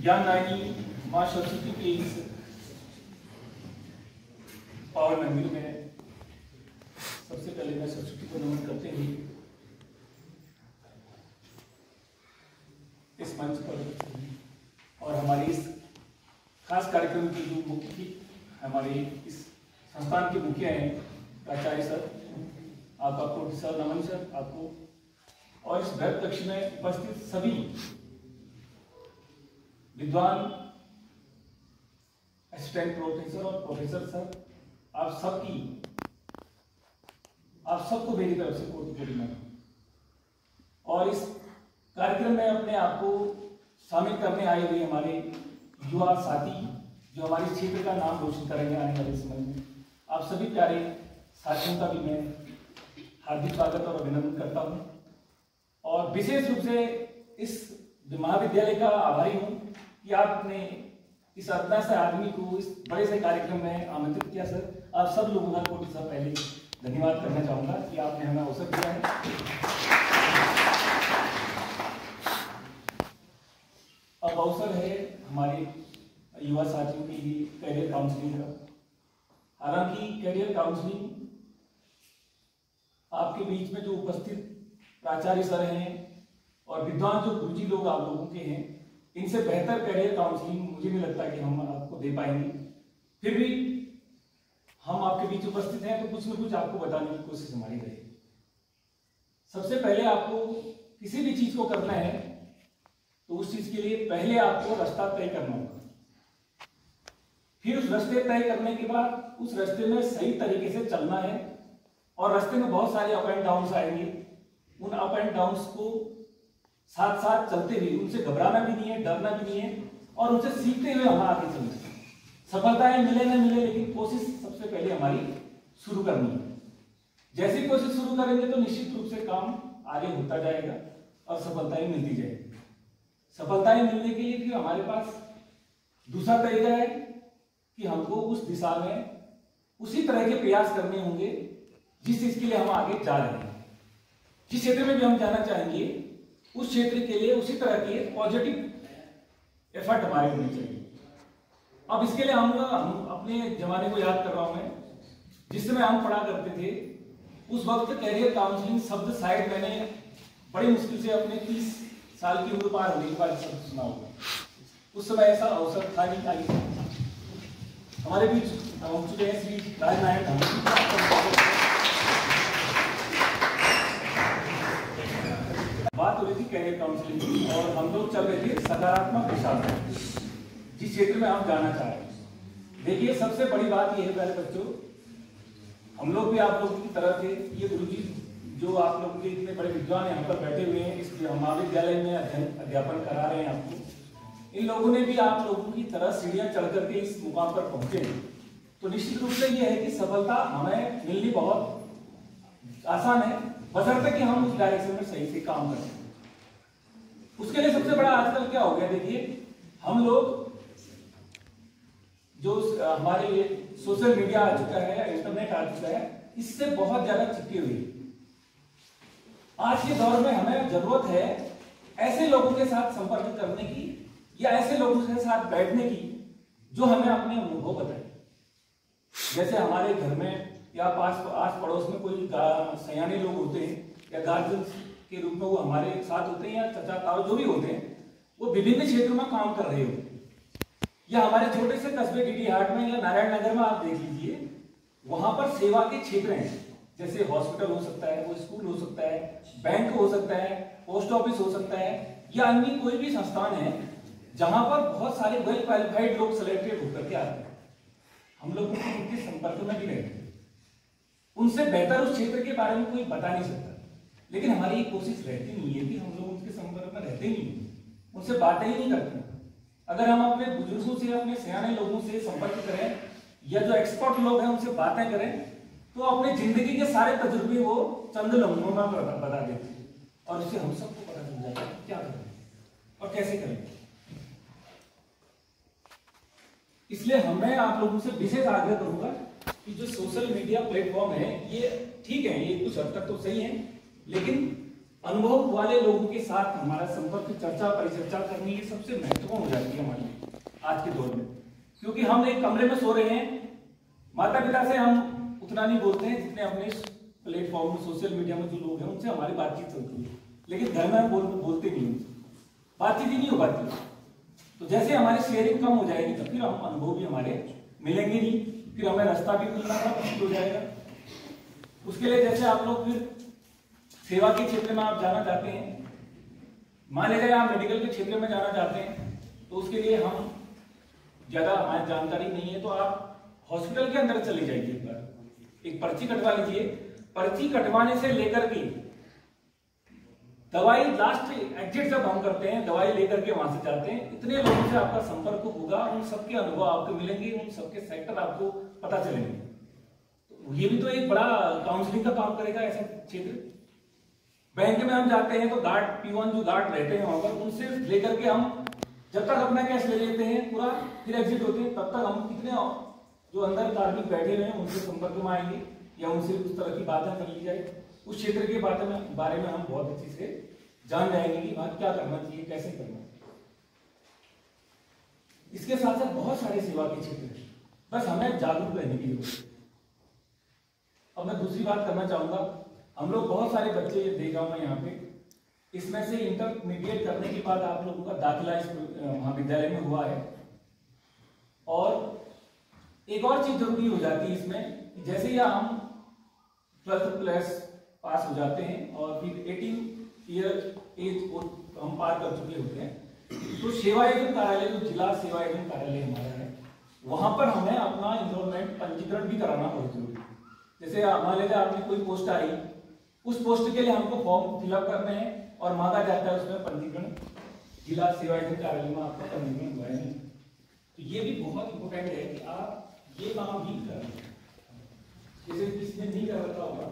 ज्ञानदायिनी माँ सरस्वती के इस पावन मंदिर में सबसे पहले मैं सरस्वती को नमन करते हुए इस मंच पर और हमारे इस खास कार्यक्रम की जो मुख्य हमारे इस संस्थान के मुखिया हैं प्राचार्य सर, आपका प्रोफेसर नमन सर आपको, और इस वैध कक्ष में उपस्थित सभी विद्वान असिस्टेंट प्रोफेसर और प्रोफेसर सर, आप सबको मेरी तरफ से कोटि नमन। और इस कार्यक्रम में अपने आप को शामिल करने आए हुए हमारे युवा साथी जो हमारे क्षेत्र का नाम रोशन करेंगे आने वाले समय में, आप सभी प्यारे साथियों का भी मैं हार्दिक स्वागत और अभिनंदन करता हूं। और विशेष रूप से इस महाविद्यालय का आभारी हूं कि आपने इस अदना से आदमी को इस बड़े से कार्यक्रम में आमंत्रित किया। सर, आप सब लोगों का कोटि से पहले धन्यवाद करना चाहूंगा कि आपने हमें अवसर दिया है। अब अवसर है हमारे युवा साथियों के लिए करियर काउंसलिंग का। हालांकि करियर काउंसलिंग आपके बीच में जो उपस्थित प्राचार्य सर हैं और विद्वान जो गुरुजी लोग आप लोगों के हैं, इनसे बेहतर करियर काउंसलिंग मुझे नहीं लगता कि हम आपको दे पाएंगे। फिर भी हम आपके बीच उपस्थित हैं तो कुछ न कुछ आपको बताने की कोशिश हमारी रहेगी। सबसे पहले आपको किसी भी चीज को करना है तो उस चीज के लिए पहले आपको रास्ता तय करना होगा। फिर उस रास्ते तय करने के बाद उस रास्ते में सही तरीके से चलना है और रास्ते में बहुत सारे अप एंड डाउन्स आएंगे। उन अप एंड डाउन्स को साथ साथ चलते हुए उनसे घबराना भी नहीं है, डरना भी नहीं है और उनसे सीखते हुए हम आगे चलना है। सफलताएं मिले न मिले, लेकिन कोशिश सबसे पहले हमारी शुरू करनी है। जैसी कोशिश शुरू करेंगे तो निश्चित रूप से काम आगे होता जाएगा और सफलताएं मिलती जाएगी। सफलताएं मिलने के लिए फिर हमारे पास दूसरा तरीका है कि हमको उस दिशा में उसी तरह के प्रयास करने होंगे जिस चीज के लिए हम आगे जा रहे हैं। जिस क्षेत्र में भी हम जाना चाहेंगे उस क्षेत्र के लिए उसी तरह के पॉजिटिव एफर्ट हमारे होने चाहिए। अब इसके लिए हम अपने जमाने को याद कर रहा हूं मैं, जिस समय हम पढ़ा करते थे उस वक्त करियर काउंसलिंग शब्द शायद मैंने बड़ी मुश्किल से अपने 30 साल की उम्र पार होने के बाद शब्द सुना होगा। उस समय ऐसा अवसर था नहीं। आई हमारे बीच हम चुके हैं श्री राजनायक, बात हो रही थी करियर काउंसलिंग की और हम लोग चल रहे थे सकारात्मक दिशा में जिस क्षेत्र में हम जाना चाह रहे हैं। देखिए, सबसे बड़ी बात यह है प्यारे बच्चों, हम लोग भी आप लोगों की तरह थे। ये गुरुजी जो आप लोगों के इतने बड़े विद्वान यहाँ पर बैठे हुए हैं, इस महाविद्यालय में अध्यापन करा रहे हैं आपको, इन लोगों ने भी आप लोगों की तरह सीढ़ियां चढ़ करके इस मुकाम पर पहुंचे। तो निश्चित रूप से यह है कि सफलता हमें मिलनी बहुत आसान है, बशर्ते कि हम उस डायरेक्शन में सही से काम करें। उसके लिए सबसे बड़ा आजकल क्या हो गया, देखिए हम लोग जो हमारे लिए सोशल मीडिया आ चुका है, इंटरनेट आ चुका है, इससे बहुत ज्यादा चिपके हुए। आज के दौर में हमें जरूरत है ऐसे लोगों के साथ संपर्क करने की या ऐसे लोगों के साथ बैठने की जो हमें अपने अनुभव बताए। जैसे हमारे घर में या आस पड़ोस में कोई सयाने लोग होते हैं या गार्जियन के रूप में वो हमारे साथ होते हैं या चाचा ताऊ जो भी होते हैं, वो विभिन्न क्षेत्रों में काम कर रहे होते हैं। या हमारे छोटे से कस्बे डीडी हाट में या नारायण नगर में आप देख लीजिए, वहां पर सेवा के क्षेत्र हैं। जैसे हॉस्पिटल हो सकता है, वो स्कूल हो सकता है, बैंक हो सकता है, पोस्ट ऑफिस हो सकता है या अन्य कोई भी संस्थान है जहां पर बहुत सारे वेल क्वालिफाइड लोग सिलेक्टेड होकर के आते हैं। हम लोग उनके संपर्क में भी रहते हैं। उनसे बेहतर उस क्षेत्र के बारे में कोई बता नहीं सकता, लेकिन हमारी ये कोशिश रहती नहीं है कि हम लोग उनके संपर्क में रहते ही नहीं, उनसे बातें ही नहीं करते। अगर हम अपने बुजुर्गों से, अपने सियाने लोगों से संपर्क करें या जो एक्सपर्ट लोग हैं उनसे बातें करें तो अपने जिंदगी के सारे तजुर्बे वो चंद लम्हों में बता देते हैं और इससे हम सबको पता चल जाएगा क्या करें और कैसे करें। इसलिए हमें आप लोगों से विशेष आग्रह करूंगा कि जो सोशल मीडिया प्लेटफॉर्म है ये ठीक है, ये कुछ हद तक तो सही है, लेकिन अनुभव वाले लोगों के साथ हमारा संपर्क, चर्चा, परिचर्चा करनी ये सबसे महत्वपूर्ण हो जाती है हमारे लिए आज के दौर में। क्योंकि हम एक कमरे में सो रहे हैं, माता पिता से हम उतना नहीं बोलते हैं जितने अपने प्लेटफॉर्म में, सोशल मीडिया में जो लोग हैं उनसे हमारी बातचीत चलती है, लेकिन घर में हम बोलते नहीं हैं, बातचीत ही नहीं हो पाती। तो जैसे हमारी शेयरिंग कम हो जाएगी तो फिर हम अनुभव भी हमारे मिलेंगे नहीं, फिर हमें रास्ता भी मिलना मुश्किल हो जाएगा। उसके लिए जैसे आप लोग फिर सेवा के क्षेत्र में आप जाना चाहते हैं, मान लीजिए आप मेडिकल के क्षेत्र में जाना चाहते हैं, तो उसके लिए हम ज्यादा हमारी जानकारी नहीं है, तो आप हॉस्पिटल के अंदर चले जाइए, एक बार एक पर्ची कटवा लीजिए। पर्ची कटवाने से लेकर के दवाई लास्ट एग्जिट जब हम करते हैं, दवाई लेकर के वहां से जाते हैं, इतने लोगों से आपका संपर्क होगा, उन सबके अनुभव आपको मिलेंगे, उन सबके सेक्टर आपको पता चलेंगे। तो ये भी तो एक बड़ा काउंसलिंग का काम करेगा ऐसा क्षेत्र। बैंक में हम जाते हैं तो गार्ड, P1 जो गार्ड रहते हैं वहां पर, उनसे लेकर के हम जब तक अपना कैश ले लेते हैं पूरा, फिर एग्जिट होते हैं, तब तक हम कितने जो अंदर कार्मिक बैठे हुए हैं उनसे संपर्क में आएंगे या उनसे उस तरह की बातें कर ली जाए, उस क्षेत्र के बारे में हम बहुत अच्छी से जान जाएंगे कि वहां क्या करना चाहिए, कैसे करना चाहिए। इसके साथ साथ बहुत सारे सेवा के क्षेत्र हैं, बस हमें जागरूक रहने की जरूरत है। अब मैं दूसरी बात करना चाहूंगा, हम लोग बहुत सारे बच्चे देख रहा हूं मैं यहाँ पे, इसमें से इंटरमीडिएट करने के बाद आप लोगों का दाखिला इस महाविद्यालय में हुआ है, और एक और चीज जरूरी हो जाती है इसमें, जैसे ही हम 12th प्लस पास हो जाते हैं और फिर 18 ईयर एज को हम पार कर चुके होते हैं, तो सेवा एजेंट कार्यालय, जो जिला सेवा एजेंट कार्यालय हमारा है, वहां पर हमें अपना इनरोलमेंट, पंजीकरण भी कराना बहुत जरूरी है। जैसे मान लीजिए आपने कोई पोस्ट आई, उस पोस्ट के लिए हमको फॉर्म फिलअप करने हैं और मांगा जाता है उसमें पंजीकरण, जिला सेवा एजेंट कार्यालय में आपका पंजीकरण हुआ है नहीं, तो ये भी बहुत इंपॉर्टेंट है कि आप ये काम भी करें। जैसे किसने नहीं कर रखा होगा,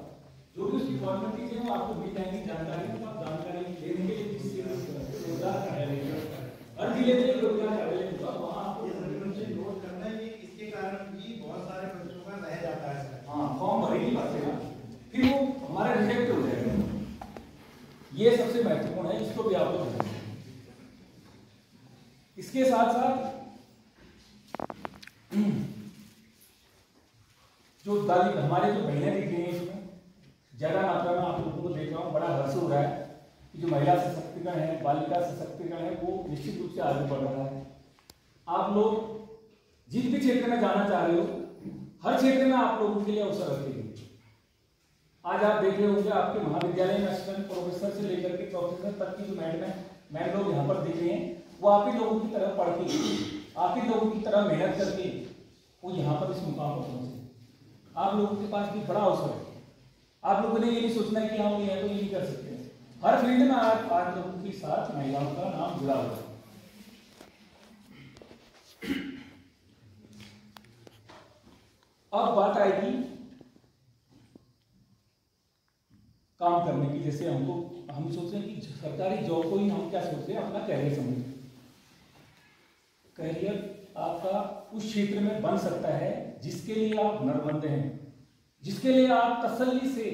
जो भी उसकी फॉर्मेलिटीज है वो आपको मिल जाएंगी, जानकारी तो आप जानकारी ले लेंगे, रोजगार कार्यालय हर जिले में रोजगार कार्यालय होगा, वहाँ आपको नोट करना है कि इसके कारण भी बहुत सारे बच्चों का रह जाता है। हाँ, फॉर्म भरे नहीं पाते ना, फिर वो हमारा रिजेक्ट हो जाएगा। ये सबसे महत्वपूर्ण है, इसको भी आप लोग। इसके साथ साथ जो हमारे जो बहनें दिख रही हैं, इसमें ज्यादा मात्रा में आप लोगों को देख रहा हूँ, बड़ा हर्ष हो रहा है कि जो महिला सशक्तिकरण है, बालिका सशक्तिकरण है, वो निश्चित रूप से आगे बढ़ रहा है। आप लोग जिस भी क्षेत्र में जाना चाह रहे हो, हर क्षेत्र में आप लोगों के लिए अवसर रखेंगे। आज आप देख रहे होंगे आपके महाविद्यालय में असिस्टेंट प्रोफेसर से लेकर के प्रोफेसर तक की जो मैडम लोग यहाँ पर दिख रहे हैं, वो आप ही लोगों की तरह पढ़ के, आप ही लोगों की तरह मेहनत करके वो यहाँ पर इस मुकाम पर पहुंचे। आप लोगों के पास भी बड़ा अवसर है। आप लोगों ने ये नहीं सोचना कि हम ये तो ये नहीं कर सकते। हर फील्ड में आज लोगों के साथ महिलाओं का नाम जुड़ा हुआ है। अब बात आएगी काम करने की। जैसे हम सोचते हैं कि सरकारी जॉब को ही हम क्या सोचते हैं, अपना कैरियर समझते हैं। कैरियर आपका उस क्षेत्र में बन सकता है जिसके लिए आप हुनरमंद हैं, जिसके लिए आप तसल्ली से,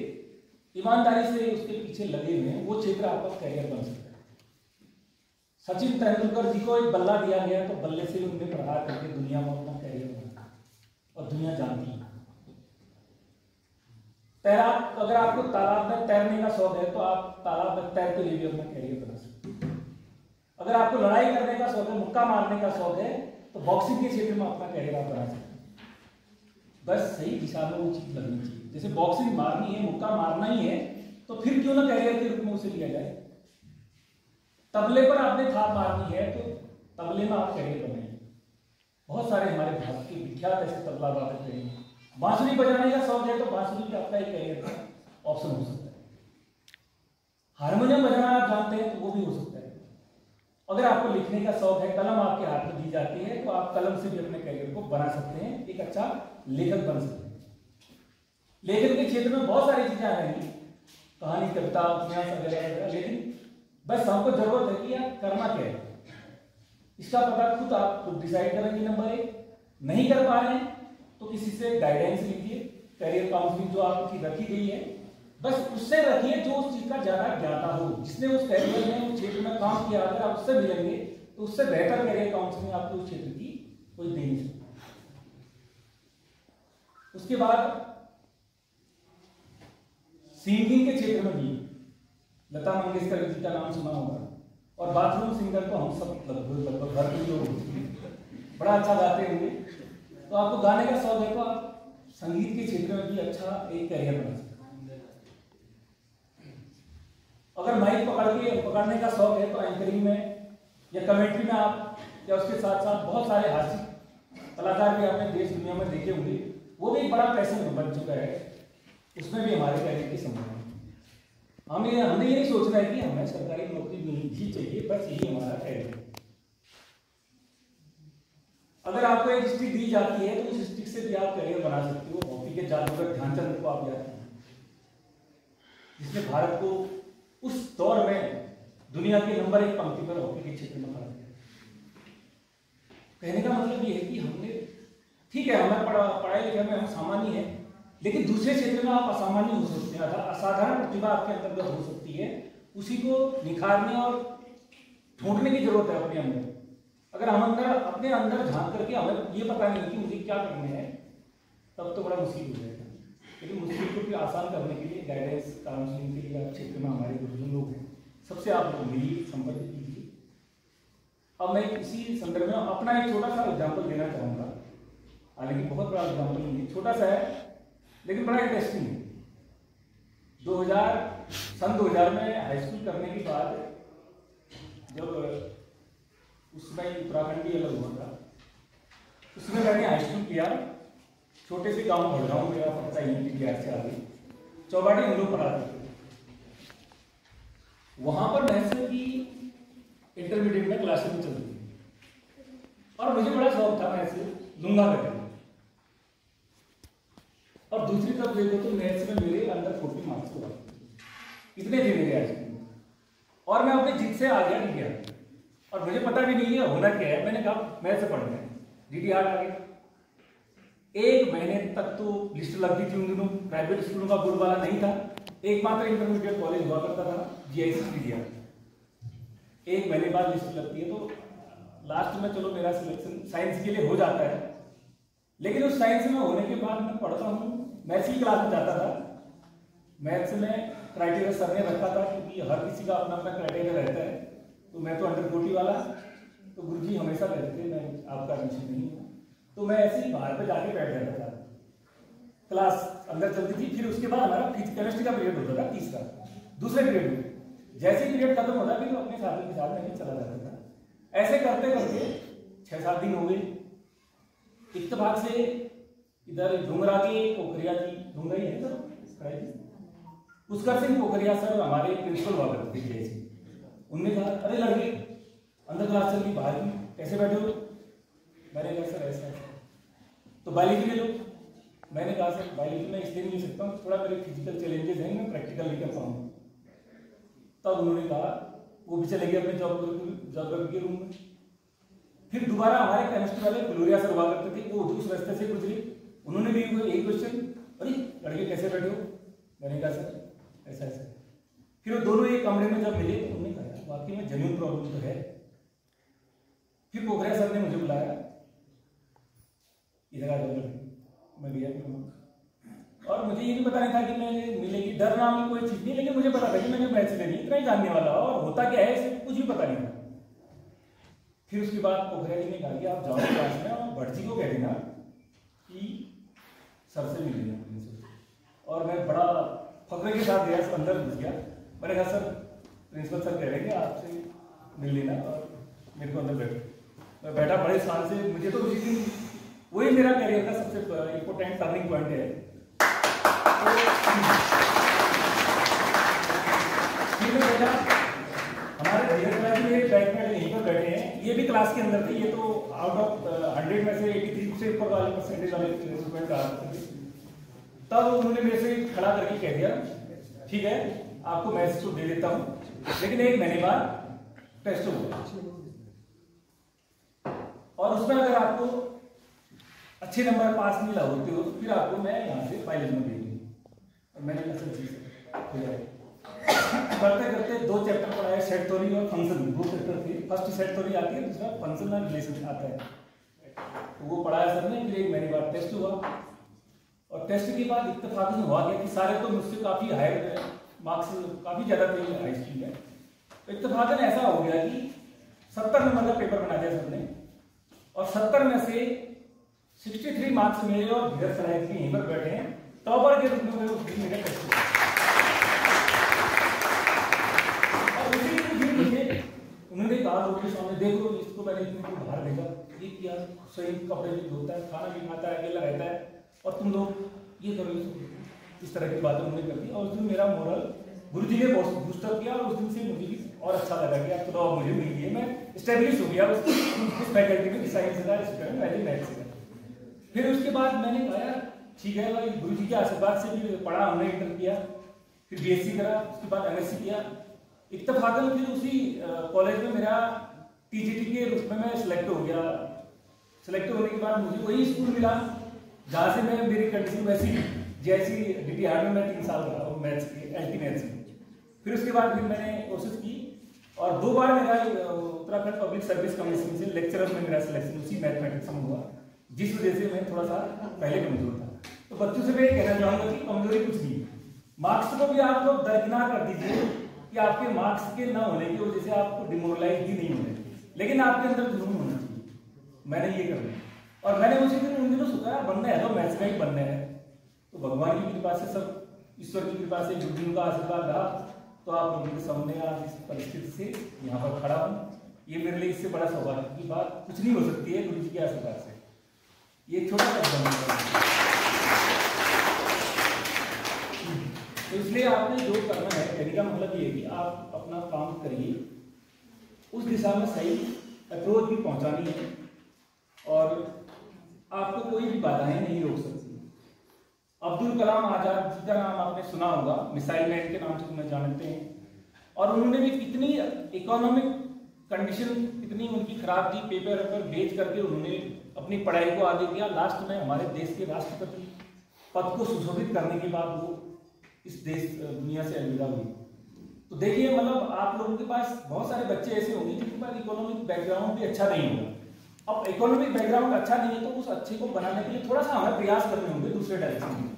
ईमानदारी से उसके पीछे लगे हुए हैं, वो क्षेत्र आपका कैरियर बन सकता है। सचिन तेंदुलकर जी को एक बल्ला दिया गया तो बल्ले से उन्होंने प्रहार करके दुनिया में अपना कैरियर बना और दुनिया जानती है। तैराक, अगर आपको तालाब में तैरने का शौक है तो आप तालाब में तैर के लिए भी अपना कैरियर बना सकते हैं। अगर आपको लड़ाई करने का शौक है, मुक्का मारने का शौक है, तो बॉक्सिंग के क्षेत्र में अपना कैरियर आप बना सकते हैं। बस सही दिशा में वो चीज लगनी चाहिए। जैसे बॉक्सिंग मारनी है, मुक्का मारना ही है, तो फिर क्यों ना कैरियर के रूप में उसे लिया जाए। तबले पर आपने थाप मारनी है तो तबले में आप कैरियर बनाइए। बहुत सारे हमारे भारत के विख्यात ऐसे तबला वादक हैं। बांसुरी बजाने का शौक है तो बांसुरी का आपका एक कैरियर का ऑप्शन हो सकता है। हारमोनियम बजाना आप जानते हैं तो वो भी हो सकता है। अगर आपको लिखने का शौक है, कलम आपके हाथ में दी जाती है तो आप कलम से भी अपने कैरियर को बना सकते हैं, एक अच्छा लेखक बन सकते हैं। लेखन के क्षेत्र में बहुत सारी चीजें आ रही हैं, कहानी, कविता, उपन्यास वगैरह, लेकिन बस हमको जरूरत है कि आप करना क्या है, इसका पता खुद आप खुद डिसाइड करेंगे। नंबर 1, नहीं कर पा रहे हैं तो किसी से गाइडेंस लीजिए। कैरियर काउंसलिंग जो आपकी रखी गई है बस उससे रखिए जो उस चीज का ज्यादा ज्ञाता हो, जिसने उस कैरियर में उस क्षेत्र में काम किया। अगर आप उससे मिलेंगे तो उससे बेहतर कैरियर काउंसलिंग आपको उस क्षेत्र की कोई दे नहीं सकता। उसके बाद सिंगिंग के क्षेत्र में भी लता मंगेशकर जी का नाम सुना होगा, और बाथरूम सिंगर तो हम सब लगभग हर कोई लोग बड़ा अच्छा गाते होंगे। तो आपको गाने का शौक है तो आप संगीत के क्षेत्र में भी अच्छा एक कैरियर बना सकते हैं। अगर माइक पकड़ने का शौक है तो एंकरिंग में या कमेंट्री में आप, या उसके साथ साथ बहुत सारे हास्य कलाकार भी आपने देश दुनिया में देखे होंगे, वो भी एक बड़ा पैशन बन चुका है। उसमें भी हमारे कैरियर की संभावना है। हमें ये नहीं सोचना है कि हमें सरकारी नौकरी मिलनी ही चाहिए, बस यही हमारा कैरियर है। अगर आपको एक स्टिक दी जाती है तो उस स्टिक से भी आप कैरियर बना सकते हो। हॉकी के जादूगर ध्यानचंद को आप जानते हैं, जिसने भारत को उस दौर में दुनिया के नंबर 1 पंक्ति पर हॉकी के क्षेत्र में खड़ा किया। कहने का मतलब ये है कि हमने, ठीक है, हमें पढ़ाई लिखाई में हम सामान्य हैं, लेकिन दूसरे क्षेत्र में आप असामान्य हो सकते हैं। असाधारण प्रतिभा आपके अंतर्गत हो सकती है, उसी को निखारने और ढूंढने की जरूरत है अपने अंदर। अगर हम अपने अंदर झांक करके हमें ये पता नहीं कि मुझे क्या करना है, तब तो बड़ा मुश्किल हो जाएगा। लेकिन मुश्किल को भी आसान करने के लिए गाइडेंस काउंसलिंग के लिए क्षेत्र में हमारे गुरुजन लोग हैं, सबसे आप लोग मिलिए, संपर्क कीजिए। अब मैं इसी संदर्भ में अपना एक छोटा सा एग्जाम्पल देना चाहूँगा, हालांकि बहुत बड़ा एग्जाम्पल नहीं, छोटा सा है लेकिन बड़ा इंटरेस्टिंग है। सन 2000 में हाई स्कूल करने के बाद, जब उसमें उत्तराखंडी अलग हुआ था, उसमें मैंने हाई स्कूल किया छोटे से गांव भड़गांव, मेरा पड़ता ही बिहार से आगे चौबाटी हम लोग पढ़ाते थे। वहां पर मैथ्स की इंटरमीडिएट में क्लासेस में चलती थी, और मुझे बड़ा शौक था मैथ्स लूंगा करके। और दूसरी तरफ देखो तो मैथ्स में मेरे अंदर 40 मार्क्स हुआ, इतने थे मेरे आज, और मैं अपने जिद से आ गया नहीं गया, और मुझे पता भी नहीं है होना क्या है। मैंने कहा मैथ्स से पढ़ना है, डीडी हार्ड आ गया। 1 महीने तक तो लिस्ट लगती थी, उन दिनों प्राइवेट स्कूलों का बोलबाला नहीं था, एकमात्र इंटरमीडिएट कॉलेज हुआ करता था GIC। 1 महीने बाद लिस्ट लगती है, तो लास्ट में चलो मेरा सिलेक्शन साइंस के लिए हो जाता है। लेकिन उस साइंस में होने के बाद मैं पढ़ता हूँ, मैथ्स की क्लास में जाता था। मैथ्स में क्राइटेरिया सर ने रखा था, क्योंकि हर किसी का अपना अपना क्राइटेरिया रहता है। तो मैं तो अंडर 40 वाला, तो गुरुजी हमेशा कहते थे मैं आपका एडमिशन नहीं हूँ, तो मैं ऐसे ही बाहर पे जाके बैठ जाता था। क्लास अंदर चलती थी, फिर उसके बाद हमारा केमिस्ट्री का पीरियड होता था, तीसरा दूसरे पीरियड में। जैसे पीरियड खत्म होता फिर अपने साथी के साथ में चला जाता था। ऐसे करते करते 6-7 दिन हो गए। इत्तेफाक से इधर डूंगरा के पोखरिया जी, डूंगरा ही है सर, पुष्कर सिंह पोखरिया सर हमारे प्रिंसिपल हुआ करते थे। उनने कहा अरे लड़के अंदर क्लास चल रही, बाहर की कैसे बैठे हो? मैंने कहा सर ऐसा है। तो बायोलॉजी ले लो। मैंने कहा सर बायोलॉजी में इसलिए नहीं ले सकता हूँ, थोड़ा मेरे फिजिकल चैलेंजेस हैं, मैं प्रैक्टिकल नहीं कर पाऊंगा। तब उन्होंने कहा, वो भी चले गए अपने जॉग्राफी के रूम में। फिर दोबारा हमारे केमिस्ट्री वाले फ्लोरिया सर हुआ करते थे, वो उस रास्ते से गुजरे, उन्होंने भी एक क्वेश्चन, अरे लड़के कैसे बैठे हो? मैंने कहा सर ऐसा ऐसा। फिर वो दोनों एक कमरे में जब मिले तो उन्होंने कहा वाकई में जेन्युइन प्रॉब्लम तो है। फिर पोखरिया सर ने मुझे बुलाया, इधर आ जाओ। मैं गया, और मुझे ये भी पता नहीं था कि मैं मिलेगी, डर नाम की कोई चीज नहीं, लेकिन मुझे पता था कि मैंने मैथ्स लेनी, इतना ही जानने वाला, और होता क्या है इसे कुछ भी पता नहीं था। फिर उसके बाद पोखरिया जी ने कहा कि आप जाओ क्लास में और भट्ट जी को कह देना कि सर से मिल लेना। और मैं बड़ा फख्र के साथ गया, अंदर घुस गया। मैंने कहा सर प्रिंसिपल सर कह रहे हैं आपसे मिल लेना, और मेरे को अंदर बैठो। मैं बैठा बड़े साल से, मुझे तो उसी दिन वही मेरा करियर का सबसे इम्पोर्टेंट टर्निंग पॉइंट है। हमारे धीरज जी बैच में यहीं पर बैठे हैं, ये भी क्लास के अंदर थे। ये तो आउट ऑफ 100 में से 83 से ऊपर वाले परसेंटेज वाले स्टूडेंट आ सकते। तब उन्होंने मेरे से खड़ा करके कह दिया ठीक है आपको मैथ्स तो दे देता हूं, लेकिन 1 महीने बाद टेस्ट होगा, और उसमें अगर आपको अच्छे नंबर पास नहीं होते हो तो फिर आपको मैं यहाँ से बायोलॉजी में भेजूंगा। और मैंने कहा सर हो जाए। करते करते 2 चैप्टर पढ़ाए, सेट थ्योरी और फंक्शन, 2 चैप्टर थे। फर्स्ट सेट थ्योरी आती है, दूसरा फंक्शन और रिलेशन आता है। तो वो पढ़ाया सर ने। फिर एक महीने बाद टेस्ट हुआ और टेस्ट के बाद इत्तेफाकन हुआ गया कि सारे तो मुझसे काफ़ी हायर मार्क्स काफ़ी ज़्यादा थे हाई स्कूल में। तो इत्तेफाकन ऐसा हो गया कि 70 नंबर का पेपर बना दिया सर ने और 70 में से 63 मार्क्स मेरे और धीरज सराय के यहीं पर बैठे हैं टॉपर के रूप में मेरे टेस्ट हुआ। और उसी दिन मुझे उन्होंने कहा लोगों के सामने, देखो इसको मैंने इतने को बाहर भेजा, ये क्या सही कपड़े भी धोता है, खाना भी खाता है, अकेला रहता है और तुम लोग ये करो, इस तरह की बातें उन्होंने कर दी। और उस दिन मेरा मोरल गुरुजी ने बूस्टअप किया और उस दिन से मुझे भी और अच्छा लगा कि अब तो मुझे मिल गई, मैं स्टेब्लिश हो गया उस फैकल्टी में, साइंस का स्टूडेंट, मैथमेटिक्स का। फिर उसके बाद मैंने कहा यार ठीक है भाई, गुरुजी के आशीर्वाद से भी पढ़ा, हमने इंटर किया, फिर बीएससी करा, उसके बाद एमएससी किया। इत्तेफाकन फिर उसी कॉलेज में मेरा टीजीटी के रूप में मैं सिलेक्ट हो गया। सिलेक्ट होने के बाद मुझे वही स्कूल मिला जहाँ से मैं, मेरी कंडीशन वैसी जैसी डीडी हार्ड में मैं 3 साल रहा मैथ्स के, एलटी मैथ्स में। फिर उसके बाद फिर मैंने कोशिश की और 2 बार मेरा उत्तराखंड पब्लिक सर्विस कमीशन से लेक्चरर में मेरा सिलेक्शन उसी मैथमेटिक्स में हुआ, जिस वजह से मैं थोड़ा सा पहले कमजोर था। तो बच्चों से मैं ये कहना चाहूँगा कि कमजोरी कुछ नहीं, मार्क्स को भी आप लोग दरकिनार कर दीजिए कि आपके मार्क्स के न होने की वजह से आपको डिमोरलाइज भी नहीं होने, लेकिन आपके अंदर जुनून होना चाहिए। मैंने ये करना और मैंने उसी दिन उन दिनों सोचा बनना है तो मैथ्स का ही बनना है। तो भगवान की कृपा से, सब ईश्वर की कृपा से, गुरुजी का आशीर्वाद रहा तो आप लोगों के सामने आज इस परिस्थिति से यहाँ पर खड़ा हूँ। ये मेरे लिए इससे बड़ा सौभाग्य की बात कुछ नहीं हो सकती है गुरुजी के आशीर्वाद से। ये छोटा सा तो इसलिए आपने जो करना है, कहने का मतलब ये है कि आप अपना काम करिए, उस दिशा में सही अप्रोच भी पहुंचानी है और आपको कोई भी बाधाएं नहीं रोक सकती। अब्दुल कलाम आजाद जी का नाम आपने सुना होगा, मिसाइल मैन के नाम से तुम्हें जानते हैं। और उन्होंने भी कितनी इकोनॉमिक कंडीशन कितनी उनकी खराब थी, पेपर बेच करके उन्होंने अपनी पढ़ाई को आगे किया। लास्ट में हमारे देश के राष्ट्रपति पद को सुशोभित करने के बाद वो इस देश दुनिया से अलविदा हुई। तो देखिए मतलब आप लोगों के पास बहुत सारे बच्चे ऐसे होंगे जिनके पास इकोनॉमिक बैकग्राउंड भी अच्छा नहीं होगा। अब इकोनॉमिक बैकग्राउंड अच्छा नहीं है तो उस अच्छे को बनाने के लिए थोड़ा सा हमें प्रयास करने होंगे दूसरे डायरेक्शन में।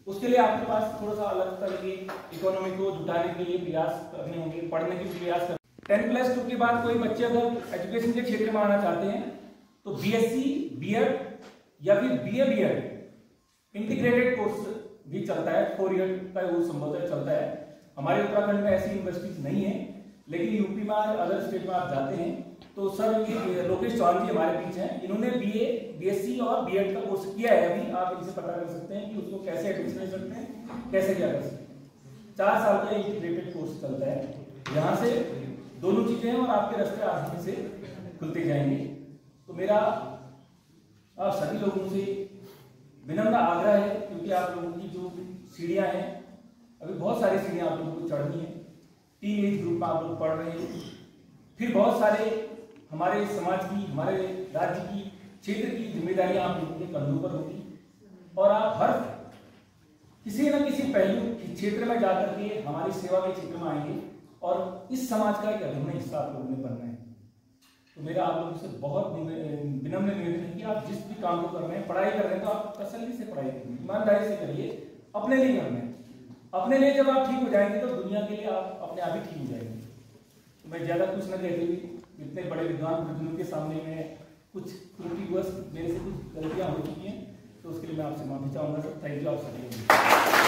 उसके लिए आपके पास थोड़ा सा अलग तरह के इकोनॉमी को जुटाने के लिए प्रयास करने होंगे, पढ़ने के प्रयास करने। 10+2 के बाद कोई बच्चे अगर एजुकेशन के क्षेत्र में आना चाहते हैं तो बीएससी, बीएड या फिर बीए, बीएड इंटीग्रेटेड कोर्स भी चलता है, 4 ईयर का वो संभवतः चलता है। हमारे उत्तराखंड में ऐसी यूनिवर्सिटीज नहीं है, लेकिन यूपी में अदर स्टेट में आप जाते हैं तो सर ये लोकेश चौहान जी हमारे बीच हैं, इन्होंने बीए, बीएससी और बीएड का कोर्स किया है। अभी आप इनसे पता कर सकते हैं कि उसको कैसे एडमिशन ले सकते हैं, कैसे क्या कर सकते हैं। 4 साल का इंटीग्रेटेड कोर्स चलता है, यहाँ से दोनों चीजें हैं और आपके रास्ते आसानी से खुलते जाएंगे। तो मेरा आप सभी लोगों से विनम्र आग्रह है, क्योंकि आप लोगों की जो सीढ़ियाँ हैं अभी बहुत सारी सीढ़ियाँ आप लोगों को चढ़नी है। टीन एज ग्रुप में आप लोग पढ़ रहे हैं, फिर बहुत सारे हमारे समाज की, हमारे राज्य की, क्षेत्र की जिम्मेदारियां आप लोगों के कंधों पर होगी और आप हर किसी न किसी पहलू क्षेत्र में जाकर के हमारी सेवा के क्षेत्र में आएंगे और इस समाज का एक अभिन्न हिस्सा आप लोगों ने बनना है। तो मेरा आप लोगों से बहुत विनम्र निवेदन है कि आप जिस भी काम को कर रहे हैं, पढ़ाई कर रहे हैं, तो आप तसल्ली से पढ़ाई करिए, ईमानदारी से करिए, अपने लिए करना है। अपने लिए जब आप ठीक हो जाएंगे तो दुनिया के लिए आप अपने आप ही ठीक हो जाएंगे। तो मैं ज्यादा कुछ न कहते हुए इतने बड़े विद्वान बुजुर्गों के सामने में कुछ त्रुटिवश मेरे से कुछ गलतियां हो चुकी हैं, तो उसके लिए मैं आपसे माफी चाहूंगा सर। थैंक यू आप सभी।